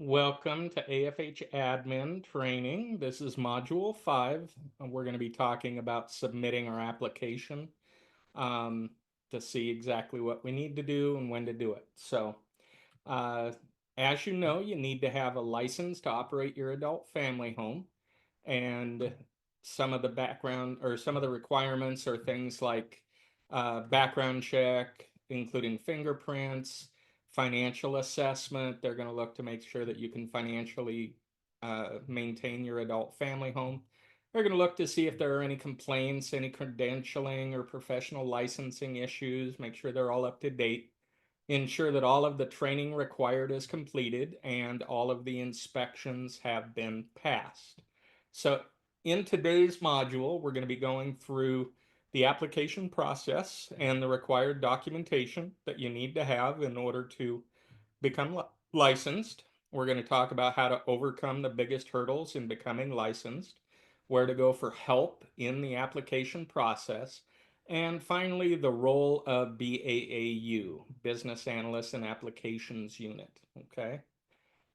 Welcome to AFH Admin Training. This is Module 5. We're going to be talking about submitting our application um, to see exactly what we need to do and when to do it. Uh, as you know, you need to have a license to operate your adult family home. And some of the background or some of the requirements are things like background check, including fingerprints, financial assessment. They're going to look to make sure that you can financially maintain your adult family home. They're going to look to see if there are any complaints, any credentialing or professional licensing issues, make sure they're all up to date, ensure that all of the training required is completed and all of the inspections have been passed. So in today's module, we're going to be going through the application process and the required documentation that you need to have in order to become licensed. We're going to talk about how to overcome the biggest hurdles in becoming licensed, where to go for help in the application process, and finally, the role of BAAU, Business Analyst and Applications Unit. Okay.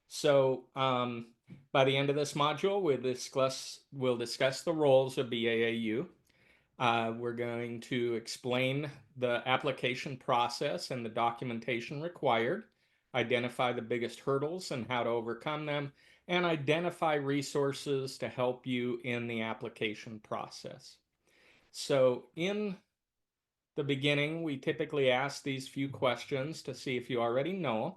So by the end of this module, we'll discuss the roles of BAAU. We're going to explain the application process and the documentation required, identify the biggest hurdles and how to overcome them, and identify resources to help you in the application process. So in the beginning, we typically ask these few questions to see if you already know.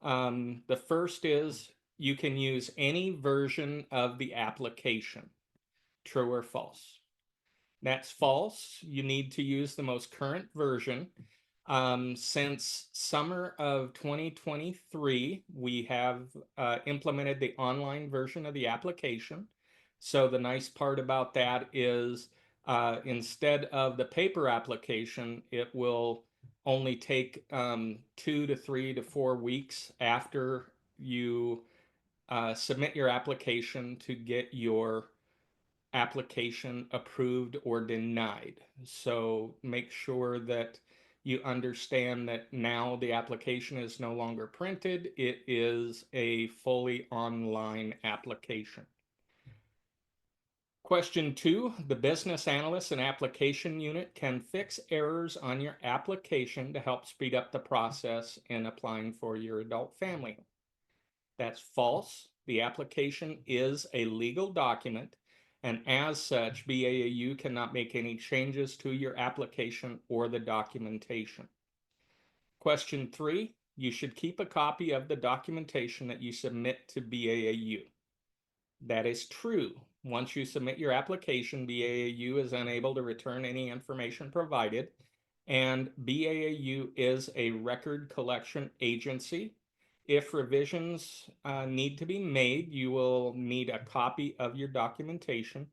The first is you can use any version of the application, true or false. That's false. You need to use the most current version. Since summer of 2023, we have implemented the online version of the application. So the nice part about that is instead of the paper application, it will only take 2 to 3 to 4 weeks after you submit your application to get your application approved or denied. So make sure that you understand that now the application is no longer printed. It is a fully online application. Question 2, the Business Analyst and Application Unit can fix errors on your application to help speed up the process in applying for your adult family. That's false. The application is a legal document, and as such, BAAU cannot make any changes to your application or the documentation. Question 3, you should keep a copy of the documentation that you submit to BAAU. That is true. Once you submit your application, BAAU is unable to return any information provided, and BAAU is a record collection agency. If revisions need to be made, you will need a copy of your documentation.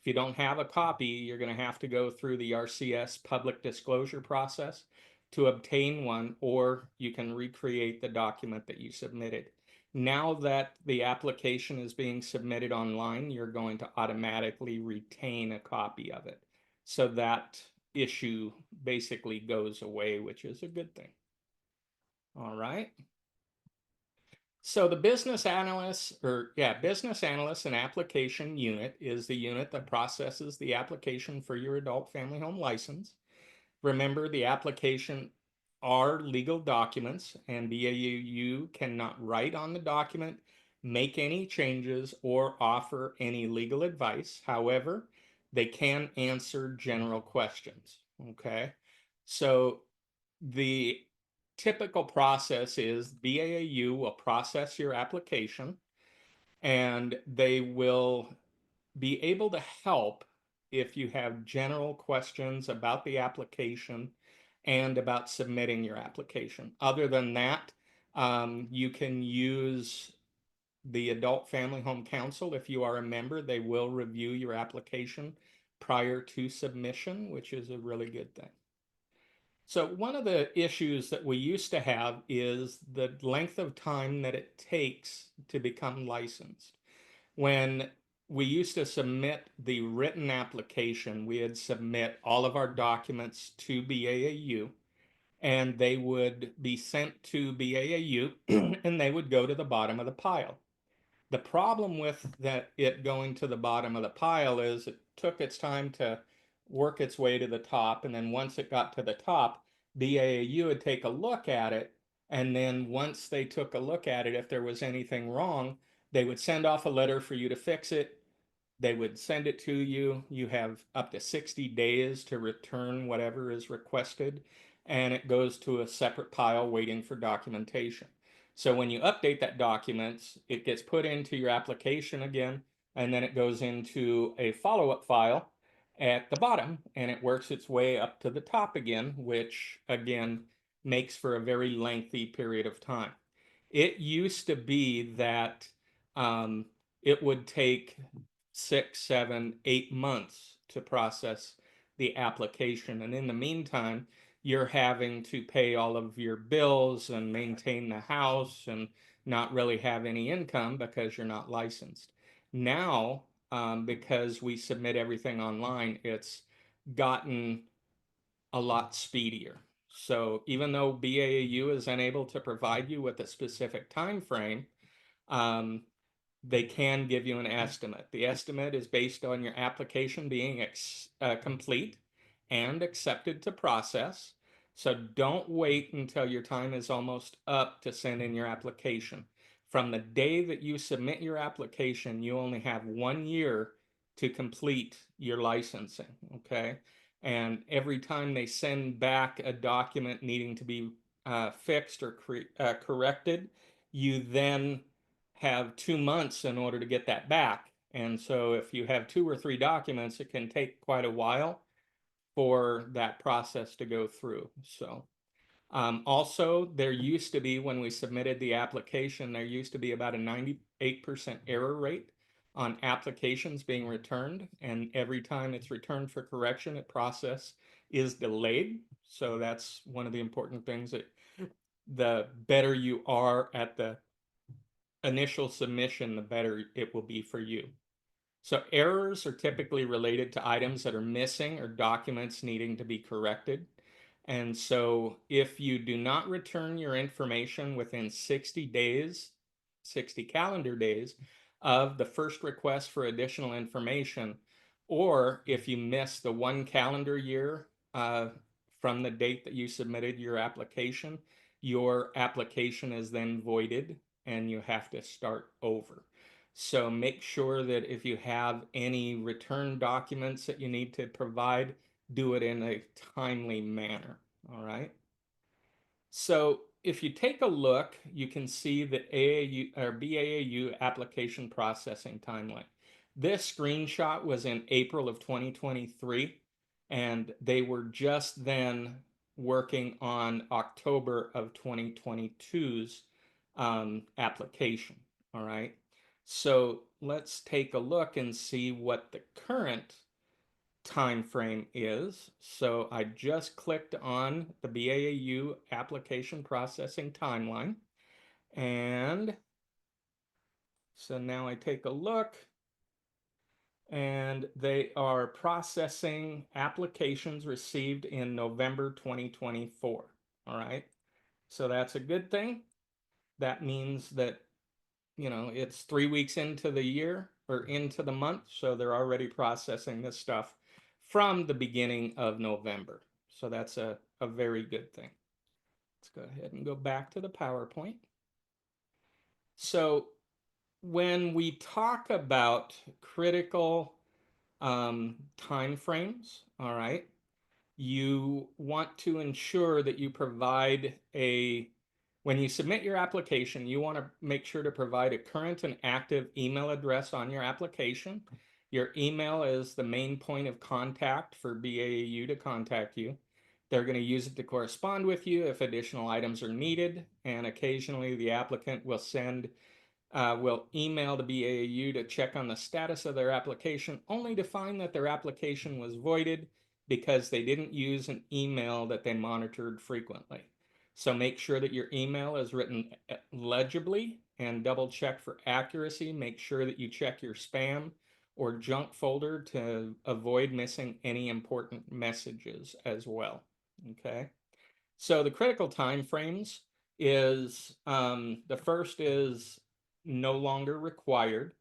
If you don't have a copy, you're going to have to go through the RCS public disclosure process to obtain one, or you can recreate the document that you submitted. Now that the application is being submitted online, you're going to automatically retain a copy of it. So that issue basically goes away, which is a good thing. All right. So the business analyst and application unit is the unit that processes the application for your adult family home license. Remember, the application are legal documents, and BAU cannot write on the document, make any changes, or offer any legal advice. However, they can answer general questions. Okay. So the typical process is BAU will process your application and they will be able to help if you have general questions about the application and about submitting your application. Other than that, you can use the Adult Family Home Council. If you are a member, they will review your application prior to submission, which is a really good thing. So one of the issues that we used to have is the length of time that it takes to become licensed. When we used to submit the written application, we would submit all of our documents to BAAU, and they would be sent to BAAU and they would go to the bottom of the pile. The problem with that it going to the bottom of the pile is it took its time to work its way to the top, and then once it got to the top, BAAU would take a look at it, and then once they took a look at it, if there was anything wrong, they would send off a letter for you to fix it. They would send it to you. You have up to 60 days to return whatever is requested, and it goes to a separate pile waiting for documentation. So when you update that document, it gets put into your application again, and then it goes into a follow-up file at the bottom, and it works its way up to the top again, which again makes for a very lengthy period of time. It used to be that um, it would take 6, 7, 8 months to process the application. And in the meantime, you're having to pay all of your bills and maintain the house and not really have any income because you're not licensed. Now, because we submit everything online, it's gotten a lot speedier. So even though BAAU is unable to provide you with a specific time frame, um, they can give you an estimate. The estimate is based on your application being complete and accepted to process. So don't wait until your time is almost up to send in your application. From the day that you submit your application, you only have 1 year to complete your licensing, okay? And every time they send back a document needing to be fixed or corrected, you then have 2 months in order to get that back. And so if you have 2 or 3 documents, it can take quite a while for that process to go through. So also, there used to be, when we submitted the application, there used to be about a 98% error rate on applications being returned. And every time it's returned for correction, it process is delayed. So that's one of the important things, that the better you are at the initial submission, the better it will be for you. So errors are typically related to items that are missing or documents needing to be corrected. And so if you do not return your information within 60 days, 60 calendar days of the first request for additional information, or if you miss the 1 calendar year from the date that you submitted your application is then voided and you have to start over. So make sure that if you have any return documents that you need to provide, do it in a timely manner. All right. So if you take a look, you can see the AAU or BAAU application processing timeline. This screenshot was in April of 2023, and they were just then working on October of 2022's application. All right. So let's take a look and see what the current time frame is. So I just clicked on the BAAU application processing timeline. And so now I take a look, and they are processing applications received in November 2024. All right. So that's a good thing. That means that, it's 3 weeks into the year or into the month. So they're already processing this stuff from the beginning of November. So that's a very good thing. Let's go ahead and go back to the PowerPoint. So when we talk about critical time frames, all right, you want to ensure that you provide when you submit your application, you want to make sure to provide a current and active email address on your application. Your email is the main point of contact for BAAU to contact you. They're going to use it to correspond with you if additional items are needed, and occasionally the applicant will email the BAAU to check on the status of their application, only to find that their application was voided because they didn't use an email that they monitored frequently. So make sure that your email is written legibly and double check for accuracy. Make sure that you check your spam or junk folder to avoid missing any important messages as well. Okay. So the critical timeframes is the first is no longer required.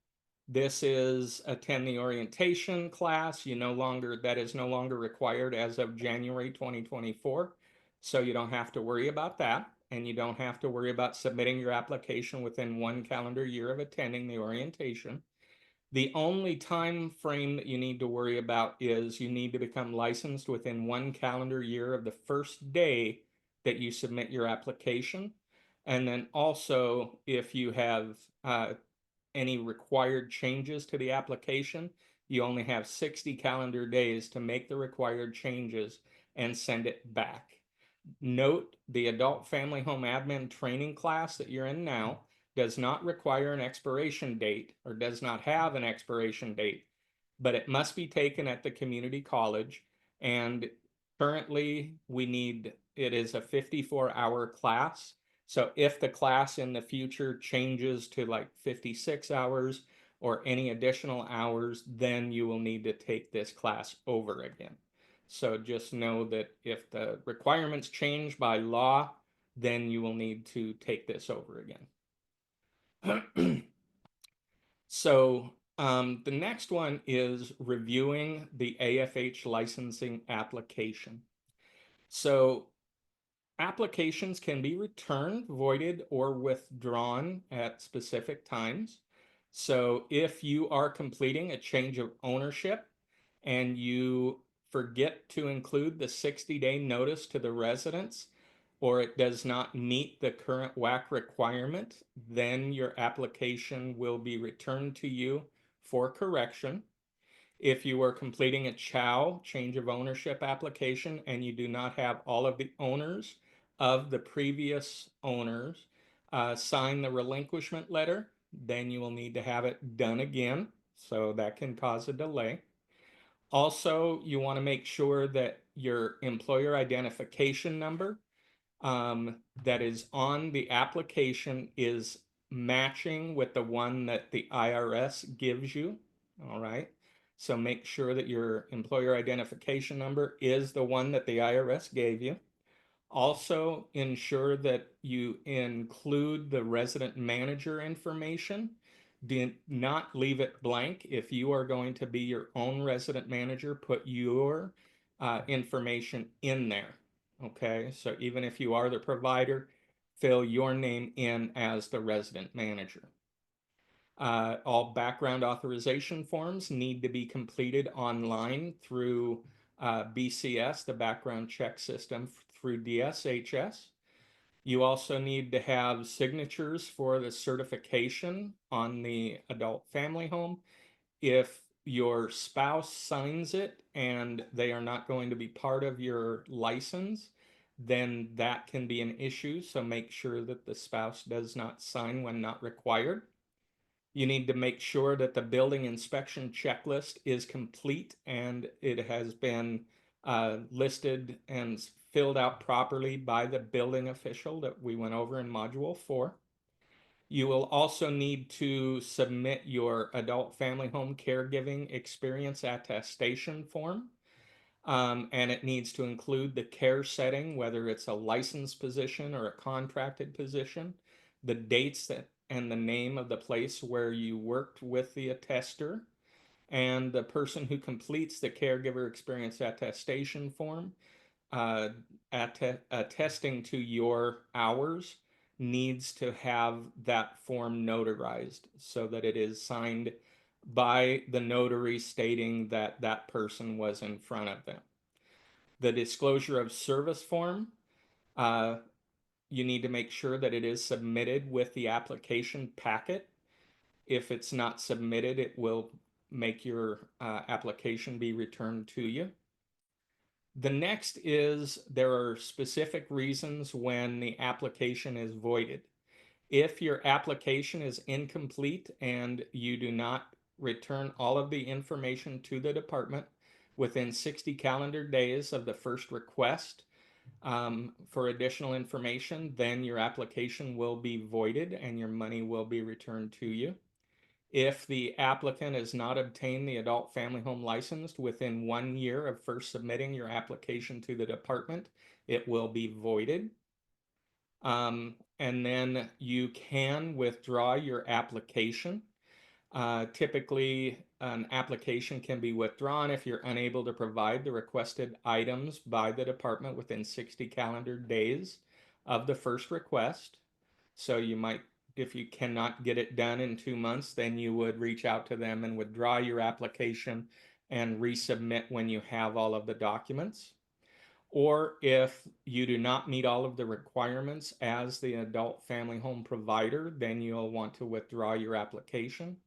This is attend the orientation class. That is no longer required as of January 2024. So you don't have to worry about that. And you don't have to worry about submitting your application within 1 calendar year of attending the orientation. The only time frame that you need to worry about is you need to become licensed within 1 calendar year of the first day that you submit your application. And then also, if you have any required changes to the application, you only have 60 calendar days to make the required changes and send it back. Note, the adult family home admin training class that you're in now does not require an expiration date or does not have an expiration date, but it must be taken at the community college. And currently, it is a 54-hour class. So if the class in the future changes to like 56 hours or any additional hours, then you will need to take this class over again. So just know that if the requirements change by law, then you will need to take this over again. So the next one is reviewing the AFH licensing application. So applications can be returned, voided, or withdrawn at specific times. So if you are completing a change of ownership and you forget to include the 60-day notice to the residents, or it does not meet the current WAC requirement, then your application will be returned to you for correction. If you are completing a CHOW, change of ownership application, and you do not have all of the owners of the previous owners sign the relinquishment letter, then you will need to have it done again. So that can cause a delay. Also, you want to make sure that your employer identification number that is on the application is matching with the one that the IRS gives you. All right. So make sure that your employer identification number is the one that the IRS gave you. Also, ensure that you include the resident manager information. Do not leave it blank. If you are going to be your own resident manager, put your information in there. Okay, so even if you are the provider, fill your name in as the resident manager. All background authorization forms need to be completed online through BCS, the background check system through DSHS. You also need to have signatures for the certification on the adult family home. If your spouse signs it and they are not going to be part of your license, then that can be an issue. So make sure that the spouse does not sign when not required. You need to make sure that the building inspection checklist is complete and it has been listed and filled out properly by the building official that we went over in Module 4. You will also need to submit your adult family home caregiving experience attestation form. And it needs to include the care setting, whether it's a licensed position or a contracted position, the dates that and the name of the place where you worked with the attester, and the person who completes the caregiver experience attestation form, uh, attesting to your hours, needs to have that form notarized so that it is signed by the notary stating that that person was in front of them. The disclosure of service form, uh, you need to make sure that it is submitted with the application packet. If it's not submitted, it will make your application be returned to you. The next is there are specific reasons when the application is voided. If your application is incomplete and you do not return all of the information to the department within 60 calendar days of the first request for additional information, then your application will be voided and your money will be returned to you. If the applicant has not obtained the adult family home license within 1 year of first submitting your application to the department, it will be voided. And then you can withdraw your application. Typically, an application can be withdrawn if you're unable to provide the requested items by the department within 60 calendar days of the first request. So you might, if you cannot get it done in 2 months, then you would reach out to them and withdraw your application and resubmit when you have all of the documents. Or if you do not meet all of the requirements as the adult family home provider, then you'll want to withdraw your application.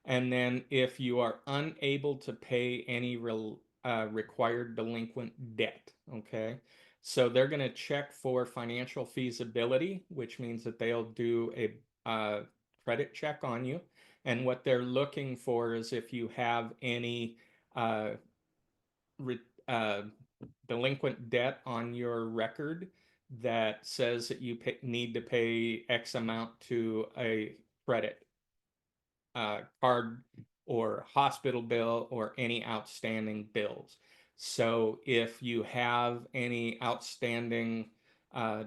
And then if you are unable to pay any required delinquent debt, okay? So they're going to check for financial feasibility, which means that they'll do a credit check on you. And what they're looking for is if you have any uh, uh, delinquent debt on your record that says that you need to pay X amount to a credit card or hospital bill or any outstanding bills. So if you have any outstanding uh,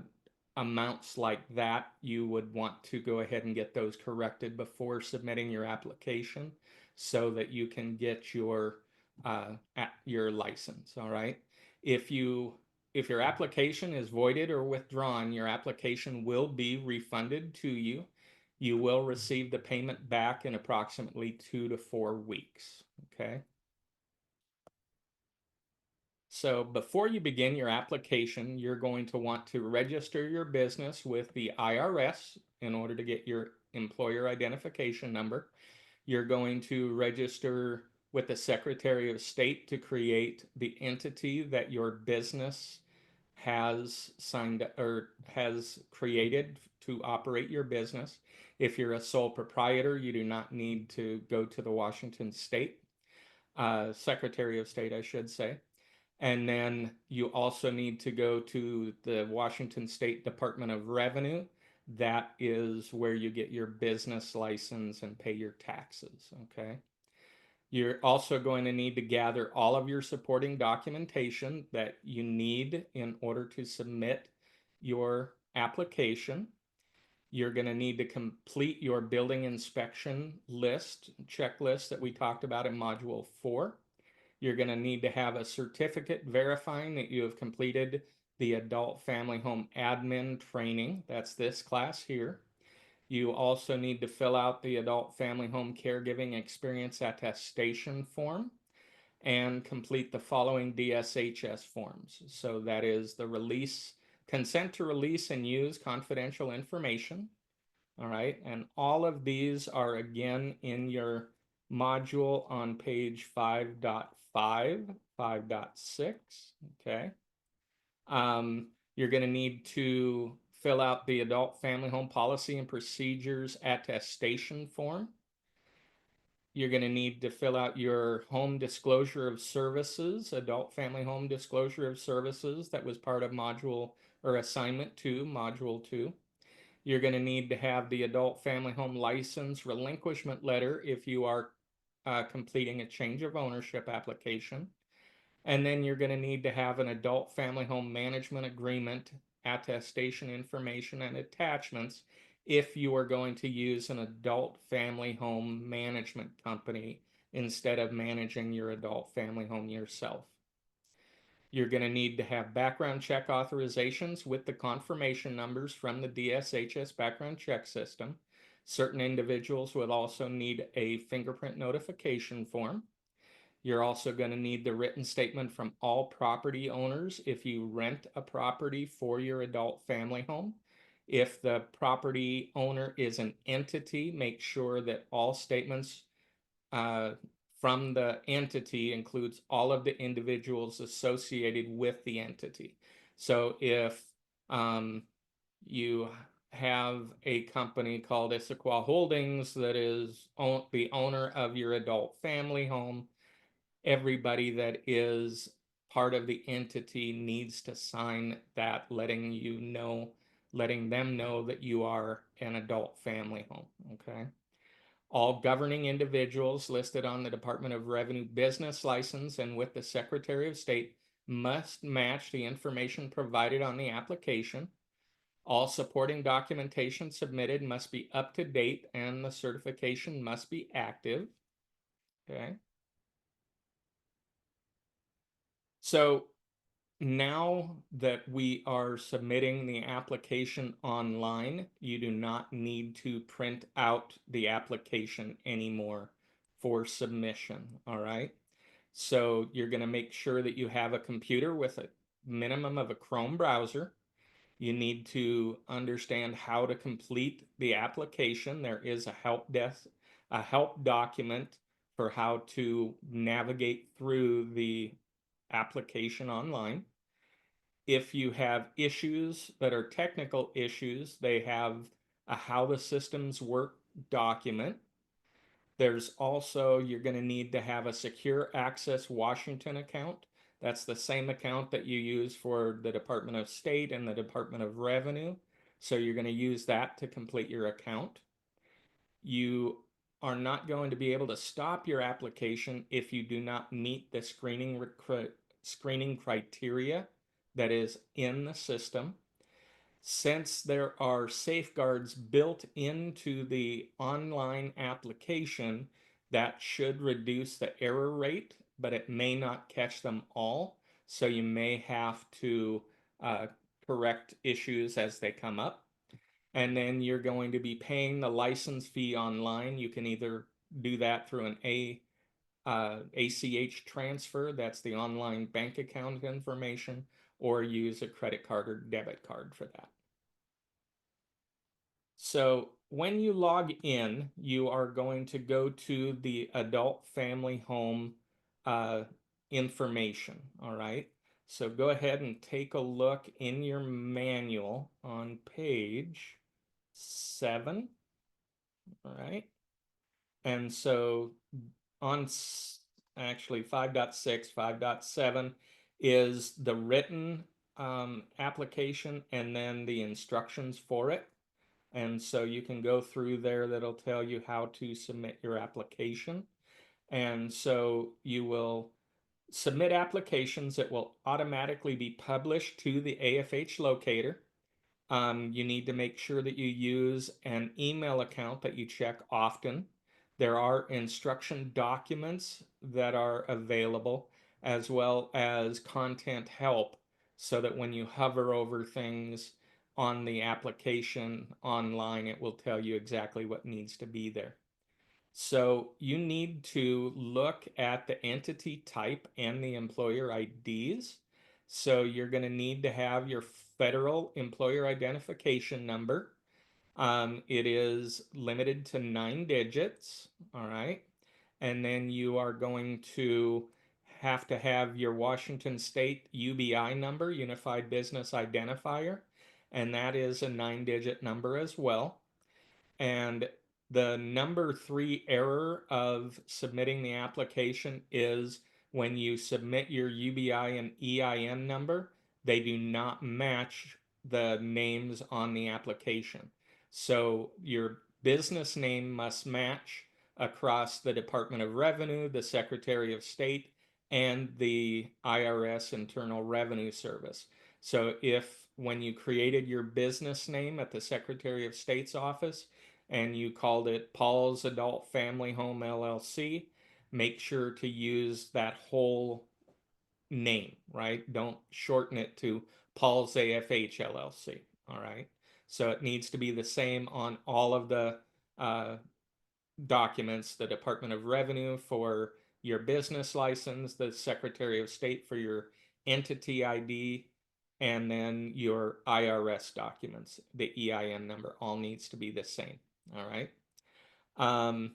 amounts like that, you would want to go ahead and get those corrected before submitting your application so that you can get your license. All right. If you if your application is voided or withdrawn, your application will be refunded to you. You will receive the payment back in approximately 2 to 4 weeks. Okay. So before you begin your application, you're going to want to register your business with the IRS in order to get your employer identification number. You're going to register with the Secretary of State to create the entity that your business has signed or has created to operate your business. If you're a sole proprietor, you do not need to go to the Washington State Secretary of State, I should say. And then you also need to go to the Washington State Department of Revenue. That is where you get your business license and pay your taxes. Okay. You're also going to need to gather all of your supporting documentation that you need in order to submit your application. You're going to need to complete your building inspection checklist that we talked about in Module 4. You're going to need to have a certificate verifying that you have completed the adult family home admin training. That's this class here. You also need to fill out the adult family home caregiving experience attestation form and complete the following DSHS forms. So that is the consent to release and use confidential information. All right. And all of these are again in your module on page 5.5, 5.6. Okay. You're going to need to fill out the adult family home policy and procedures attestation form. You're going to need to fill out your home disclosure of services, adult family home disclosure of services that was part of module or assignment 2, module 2. You're going to need to have the adult family home license relinquishment letter if you are completing a change of ownership application. And then you're going to need to have an adult family home management agreement, attestation information, and attachments if you are going to use an adult family home management company instead of managing your adult family home yourself. You're going to need to have background check authorizations with the confirmation numbers from the DSHS background check system. Certain individuals will also need a fingerprint notification form. You're also going to need the written statement from all property owners if you rent a property for your adult family home. If the property owner is an entity, make sure that all statements uh, from the entity includes all of the individuals associated with the entity. So if you have a company called Issaquah Holdings that is the owner of your adult family home, everybody that is part of the entity needs to sign that, letting them know that you are an adult family home. Okay. All governing individuals listed on the Department of Revenue business license and with the Secretary of State must match the information provided on the application. All supporting documentation submitted must be up to date and the certification must be active. Okay. So now that we are submitting the application online, you do not need to print out the application anymore for submission. All right. So you're going to make sure that you have a computer with a minimum of a Chrome browser. You need to understand how to complete the application. There is a help document for how to navigate through the application online. If you have issues that are technical issues, they have a how the systems work document. There's also, you're going to need to have a secure access Washington account. That's the same account that you use for the Department of State and the Department of Revenue. So you're going to use that to complete your account. You are not going to be able to stop your application if you do not meet the screening criteria that is in the system. Since there are safeguards built into the online application, that should reduce the error rate, but it may not catch them all. So you may have to uh, correct issues as they come up. And then you're going to be paying the license fee online. You can either do that through an ACH transfer, that's the online bank account information, or use a credit card or debit card for that. So when you log in, you are going to go to the adult family home uh, information. All right. So go ahead and take a look in your manual on page 7. All right. And so on actually 5.6, 5.7 is the written application and then the instructions for it. And so you can go through there that'll tell you how to submit your application. And so you will submit applications that will automatically be published to the AFH locator. You need to make sure that you use an email account that you check often. There are instruction documents that are available, as well as content help, so that when you hover over things on the application online, it will tell you exactly what needs to be there. So you need to look at the entity type and the employer IDs. So you're going to need to have your federal employer identification number. It is limited to 9 digits. All right. And then you are going to have your Washington State UBI number, Unified Business Identifier, and that is a 9-digit number as well. And the number 3 error of submitting the application is when you submit your UBI and EIN number, they do not match the names on the application. So your business name must match across the Department of Revenue, the Secretary of State, and the IRS Internal Revenue Service. So if when you created your business name at the Secretary of State's office, and you called it Paul's Adult Family Home LLC, make sure to use that whole name, right? Don't shorten it to Paul's AFH LLC, all right? So it needs to be the same on all of the uh, documents, the Department of Revenue for your business license, the Secretary of State for your entity ID, and then your IRS documents, the EIN number, all needs to be the same. All right. Um,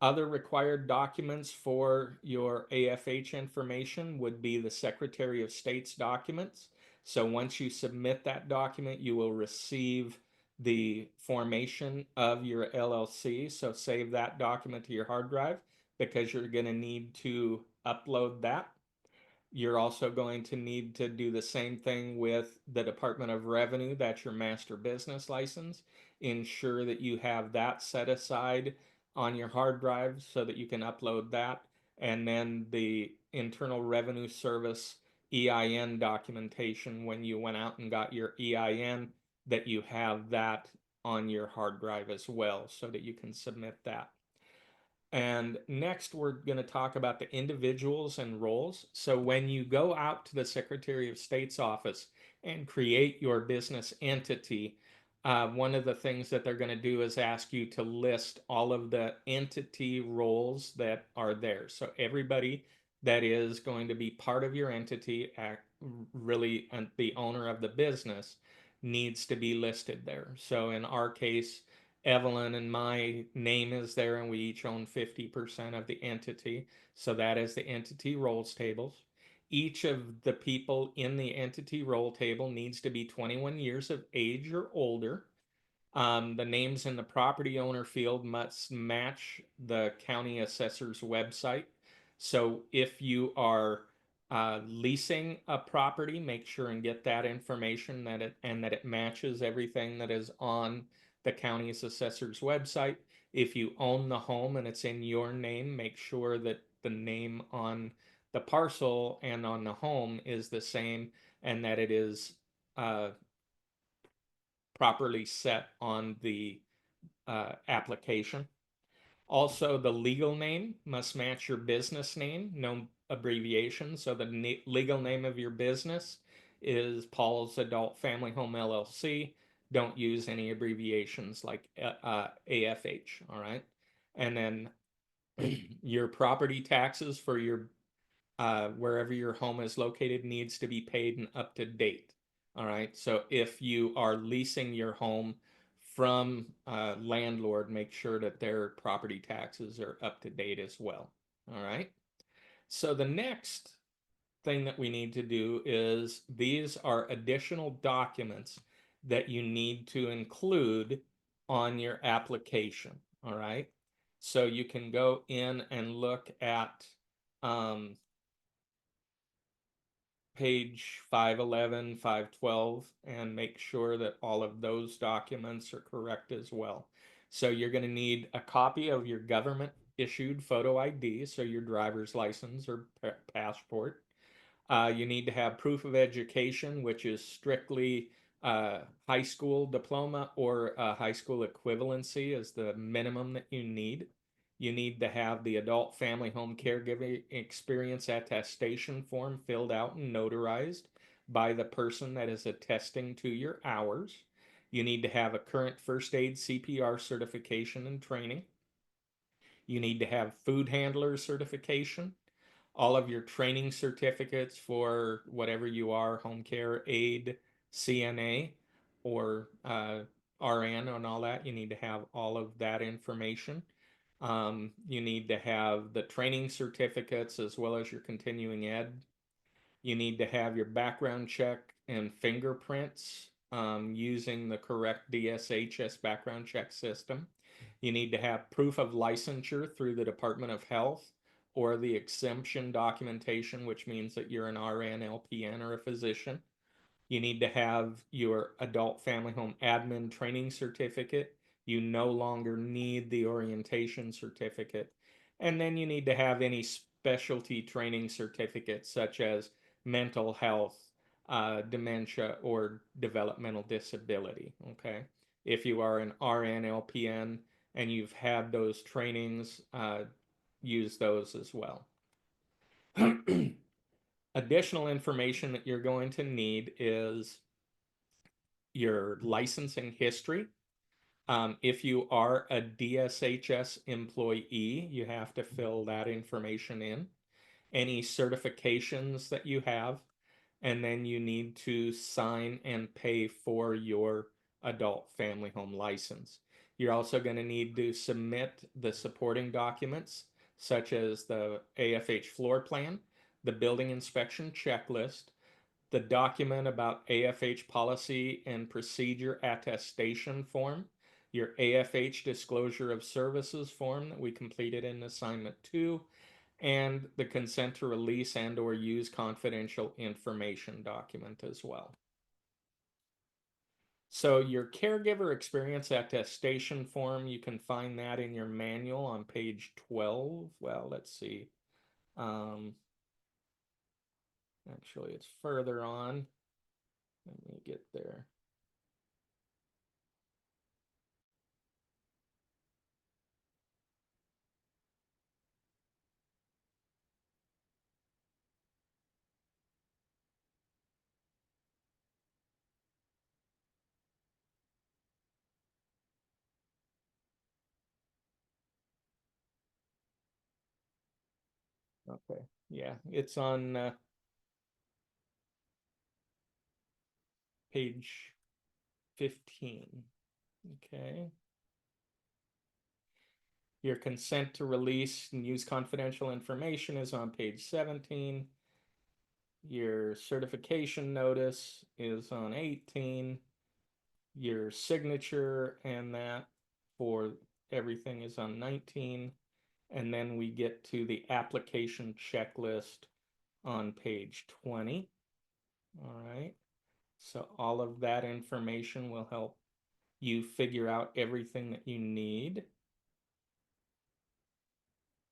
Other required documents for your AFH information would be the Secretary of State's documents. So once you submit that document, you will receive the formation of your LLC. So save that document to your hard drive because you're going to need to upload that. You're also going to need to do the same thing with the Department of Revenue. That's your master business license. Ensure that you have that set aside on your hard drive so that you can upload that. And then the Internal Revenue Service EIN documentation when you went out and got your EIN, that you have that on your hard drive as well so that you can submit that. And next, we're going to talk about the individuals and roles. So when you go out to the Secretary of State's office and create your business entity, one of the things that they're going to do is ask you to list all of the entity roles that are there. So everybody that is going to be part of your entity, really the owner of the business, needs to be listed there. So in our case, Evelyn and my name is there, and we each own 50% of the entity. So that is the entity roles tables. Each of the people in the entity role table needs to be 21 years of age or older. The names in the property owner field must match the county assessor's website. So if you are leasing a property, make sure and get that information that it matches everything that is on the county's assessor's website. If you own the home and it's in your name, make sure that the name on the parcel and on the home is the same, and that it is properly set on the application. Also, the legal name must match your business name, no abbreviation. So the legal name of your business is Paul's Adult Family Home LLC. Don't use any abbreviations like AFH, all right? And then your property taxes for your wherever your home is located needs to be paid and up to date. All right. So if you are leasing your home from a landlord, make sure that their property taxes are up to date as well. All right. So the next thing that we need to do is these are additional documents that you need to include on your application. All right. So you can go in and look at page 511, 512, and make sure that all of those documents are correct as well. So you're going to need a copy of your government issued photo ID, so your driver's license or passport. You need to have proof of education, which is strictly high school diploma or high school equivalency is the minimum that you need. You need to have the adult family home caregiving experience attestation form filled out and notarized by the person that is attesting to your hours. You need to have a current first aid CPR certification and training. You need to have food handler certification, all of your training certificates for whatever you are, home care aide, CNA, or RN and all that. You need to have all of that information. You need to have the training certificates as well as your continuing ed. You need to have your background check and fingerprints using the correct DSHS background check system. You need to have proof of licensure through the Department of Health or the exemption documentation, which means that you're an RN, LPN, or a physician. You need to have your adult family home admin training certificate. You no longer need the orientation certificate. And then you need to have any specialty training certificates such as mental health, dementia, or developmental disability. Okay. If you are an RN, LPN, and you've had those trainings, use those as well. Additional information that you're going to need is your licensing history. If you are a DSHS employee, you have to fill that information in. Any certifications that you have, and then you need to sign and pay for your adult family home license. You're also going to need to submit the supporting documents, such as the AFH floor plan, the building inspection checklist, the document about AFH policy and procedure attestation form, your AFH disclosure of services form that we completed in assignment 2, and the consent to release and or use confidential information document as well. So your caregiver experience attestation form, you can find that in your manual on page 12. Well, let's see. Actually, it's further on. Let me get there. Okay. Yeah, it's on page 15. Okay. Your consent to release and use confidential information is on page 17. Your certification notice is on 18. Your signature and that for everything is on 19. And then we get to the application checklist on page 20. All right. So all of that information will help you figure out everything that you need.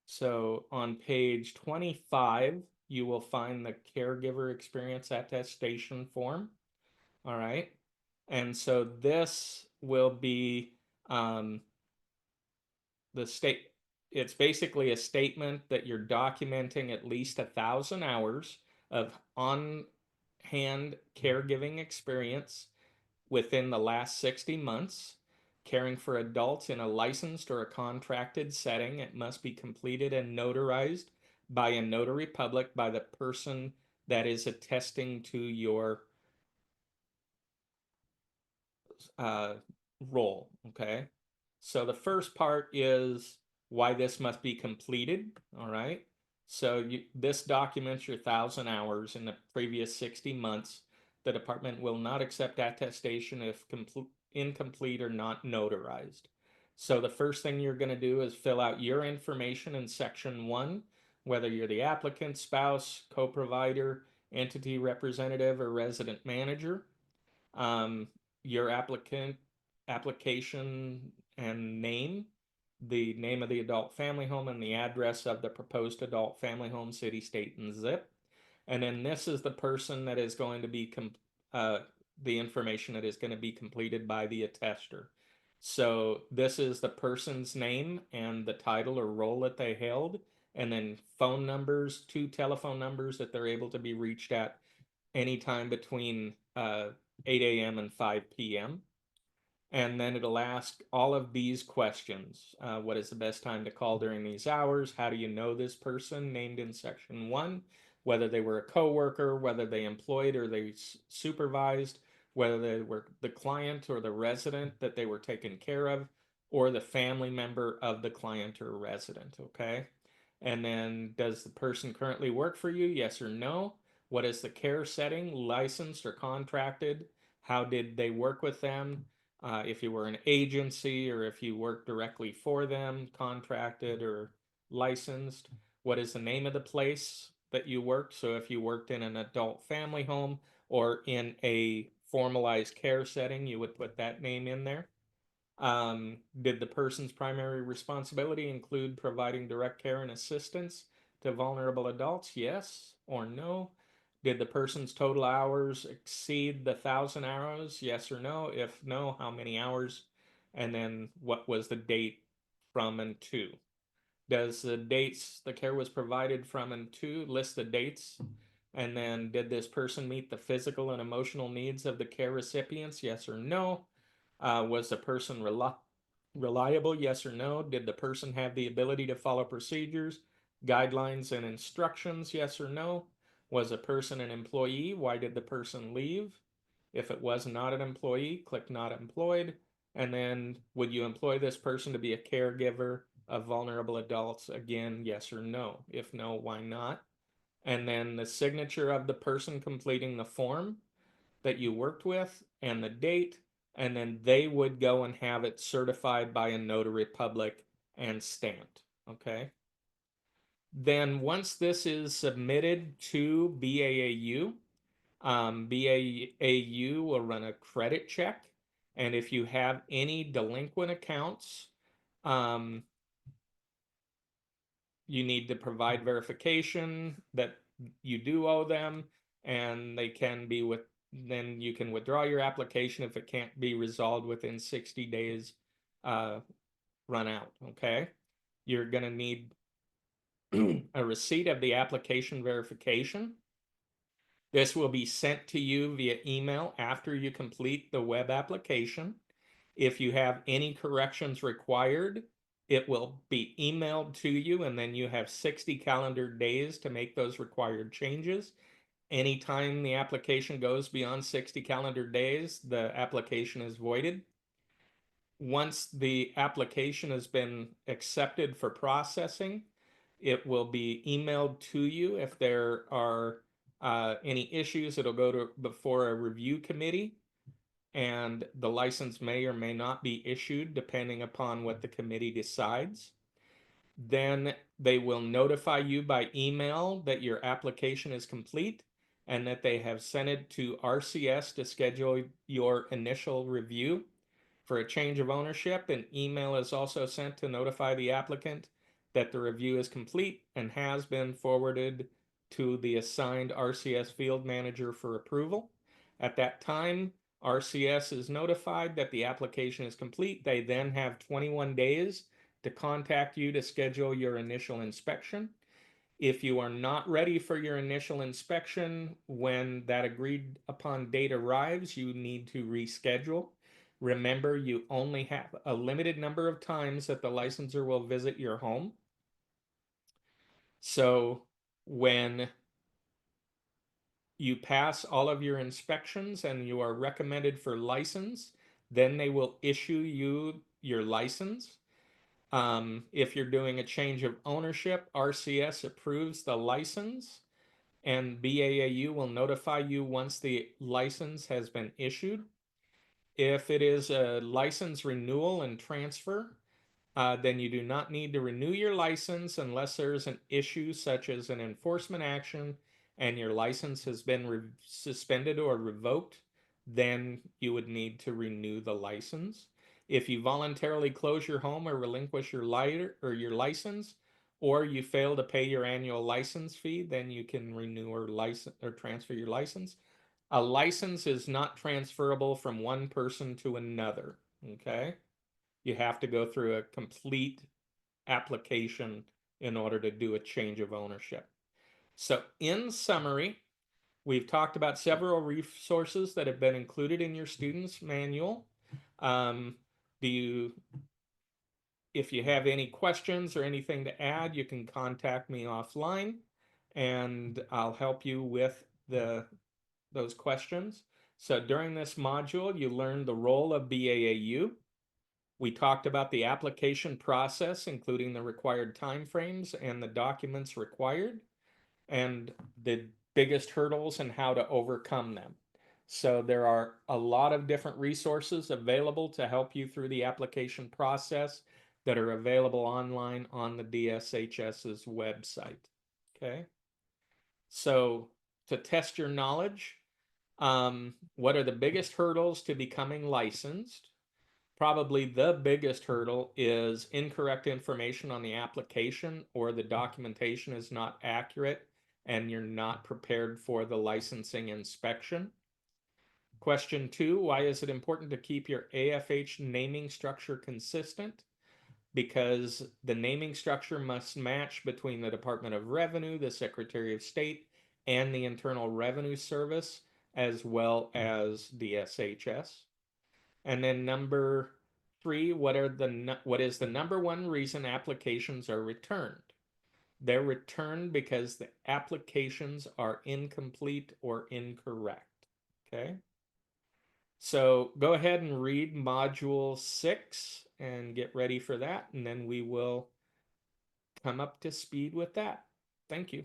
So on page 25, you will find the caregiver experience attestation form. All right. And so this will be the state, it's basically a statement that you're documenting at least 1,000 hours of on hand caregiving experience within the last 60 months, caring for adults in a licensed or a contracted setting. It must be completed and notarized by a notary public by the person that is attesting to your uh, role. Okay. So the first part is why this must be completed. All right. So this documents your 1,000 hours in the previous 60 months. The department will not accept attestation if incomplete or not notarized. So the first thing you're going to do is fill out your information in section 1, whether you're the applicant, spouse, co-provider, entity representative, or resident manager. um, your application and name, the name of the adult family home, and the address of the proposed adult family home, city, state, and zip. And then this is the person that is going to be uh, the information that is going to be completed by the attester. So this is the person's name and the title or role that they held, and then phone numbers, 2 telephone numbers that they're able to be reached at anytime between 8 a.m. and 5 p.m. And then it'll ask all of these questions. What is the best time to call during these hours? How do you know this person named in section 1? Whether they were a coworker, whether they employed or they supervised, whether they were the client or the resident that they were taking care of, or the family member of the client or resident. Okay. And then, does the person currently work for you? Yes or no? What is the care setting, licensed or contracted? How did they work with them? If you were an agency or if you work directly for them, contracted or licensed. What is the name of the place that you worked? So if you worked in an adult family home or in a formalized care setting, you would put that name in there. Did the person's primary responsibility include providing direct care and assistance to vulnerable adults? Yes or no? Did the person's total hours exceed the 1,000 hours? Yes or no? If no, how many hours? And then what was the date from and to? Does the dates the care was provided from and to list the dates? And then, did this person meet the physical and emotional needs of the care recipients? Yes or no? Was the person reliable? Yes or no? Did the person have the ability to follow procedures, guidelines, and instructions? Yes or no? Was a person an employee? Why did the person leave? If it was not an employee, click not employed. And then, would you employ this person to be a caregiver of vulnerable adults? Again, yes or no. If no, why not? And then the signature of the person completing the form that you worked with and the date. And then they would go and have it certified by a notary public and stamped. Okay. Then once this is submitted to BAAU, BAAU will run a credit check. And if you have any delinquent accounts, um, you need to provide verification that you do owe them. and they can be with, then you can withdraw your application if it can't be resolved within 60 days run out. Okay, you're going to need a receipt of the application verification. This will be sent to you via email after you complete the web application. If you have any corrections required, it will be emailed to you, and then you have 60 calendar days to make those required changes. Anytime the application goes beyond 60 calendar days, the application is voided. Once the application has been accepted for processing, it will be emailed to you. If there are any issues, it'll go to before a review committee, and the license may or may not be issued depending upon what the committee decides. Then they will notify you by email that your application is complete and that they have sent it to RCS to schedule your initial review. For a change of ownership, an email is also sent to notify the applicant that the review is complete and has been forwarded to the assigned RCS field manager for approval. At that time, RCS is notified that the application is complete. They then have 21 days to contact you to schedule your initial inspection. If you are not ready for your initial inspection when that agreed upon date arrives, you need to reschedule. Remember, you only have a limited number of times that the licensor will visit your home. So when you pass all of your inspections and you are recommended for license, then they will issue you your license. If you're doing a change of ownership, RCS approves the license, and BAAU will notify you once the license has been issued. If it is a license renewal and transfer, then you do not need to renew your license unless there's an issue such as an enforcement action and your license has been suspended or revoked. Then you would need to renew the license. If you voluntarily close your home or relinquish your license, or you fail to pay your annual license fee, then you can renew or transfer your license. A license is not transferable from one person to another. Okay, you have to go through a complete application in order to do a change of ownership. So, in summary, we've talked about several resources that have been included in your student's manual. Um, if you have any questions or anything to add, you can contact me offline, and I'll help you with those questions. So during this module, you learned the role of BAAU. We talked about the application process, including the required timeframes and the documents required, and the biggest hurdles and how to overcome them. So there are a lot of different resources available to help you through the application process that are available online on the DSHS's website. Okay. So to test your knowledge, what are the biggest hurdles to becoming licensed? Probably the biggest hurdle is incorrect information on the application, or the documentation is not accurate and you're not prepared for the licensing inspection. Question 2, why is it important to keep your AFH naming structure consistent? Because the naming structure must match between the Department of Revenue, the Secretary of State, and the Internal Revenue Service, as well as DSHS. And then number 3, what is the number one reason applications are returned? They're returned because the applications are incomplete or incorrect. Okay. So go ahead and read module 6 and get ready for that, and then we will come up to speed with that. Thank you.